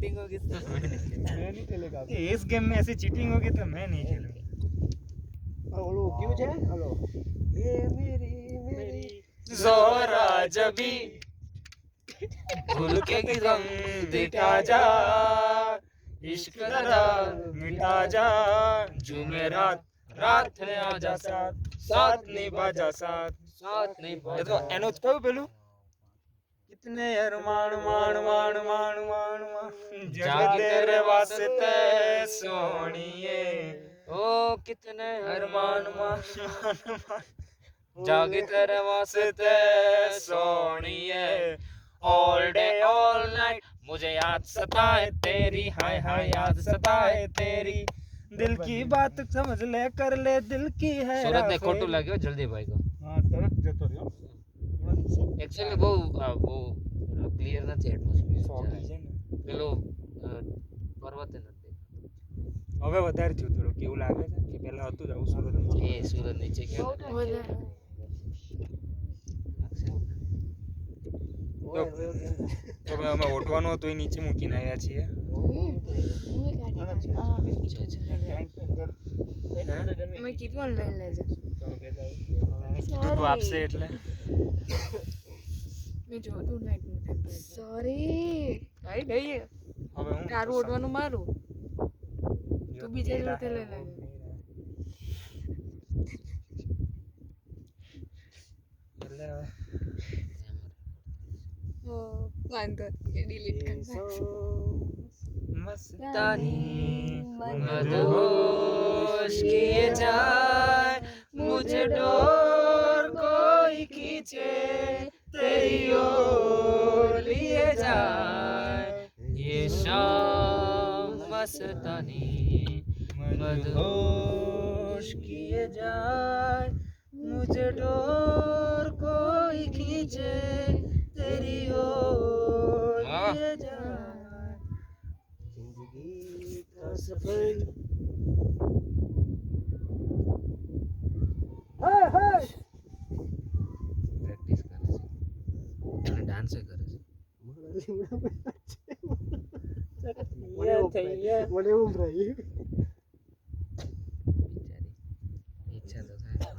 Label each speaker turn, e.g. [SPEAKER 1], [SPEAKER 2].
[SPEAKER 1] cheating होगी तो
[SPEAKER 2] मैं नहीं खेलेगा
[SPEAKER 3] इस गेम में ऐसी चीटिंग होगी तो मैं नहीं खेलूंगा
[SPEAKER 2] ओलो क्यों છે हेलो ये मेरी मेरी
[SPEAKER 3] जोरा जबी भूल के गम दिखा जा इश्क दरा मिटा जा झूमे रात रात है आजा साथ साथ निभा जा साथ
[SPEAKER 1] साथ नहीं
[SPEAKER 3] ये तो एनो જ કહું પેલું कितने अरमान मान मान मान मान मान जग तेरे वास्ते सोनिए
[SPEAKER 1] ओ कितने
[SPEAKER 3] अरमान मान मान मान
[SPEAKER 1] जाग तेरे
[SPEAKER 3] वास्ते सोनिए ऑल डे ऑल नाइट मुझे याद सताए तेरी हाय हाय याद सताए तेरी दिल की बात समझ ले कर ले दिल की है
[SPEAKER 1] सूरत ने खोटू लाग्यो जल्दी भाई को
[SPEAKER 2] हां તરત જતો રહ્યો
[SPEAKER 1] एक्चुअली બહુ ક્લિયર નથી એટમોસ્ફિયર પેલો પર્વત નથી
[SPEAKER 3] હવે વધારે થયું થોડું કેવું લાગે છે કે પહેલા હતું જ આવું સુરત નીચે
[SPEAKER 1] એ સુરત નીચે ગયો
[SPEAKER 3] તો અમે ઓટવાનું હતું એ નીચે મૂકીને આવ્યા છીએ
[SPEAKER 4] મેં કીધું લઈ લેજો
[SPEAKER 3] તું આપશે એટલે
[SPEAKER 4] મેં જોતું નાઈટનું ટેમ્પરેચર સોરી ભાઈ ભાઈ
[SPEAKER 3] હવે હું
[SPEAKER 4] તારું ઓઢવાનું મારું તું બીજા જોતે લઈ લેજો
[SPEAKER 3] એટલે
[SPEAKER 4] ઓ વાંધો એ ડિલીટ કરી
[SPEAKER 3] मस्तानी
[SPEAKER 1] मदहोश किए जाए मुझे डोर कोई खींचे तेरी ओर लिए जाए ये शाम मस्तानी मदहोश किए जाए मुझे डोर कोई खींचे तेरी ओर लिए जाए
[SPEAKER 2] जिंदगी का सफर हाय हाय
[SPEAKER 1] પ્રેક્ટિસ કરે છે અને ડાન્સ કરે છે
[SPEAKER 2] મને ઊંઘ રહી
[SPEAKER 1] બિચારી ઈચ્છા તો થાય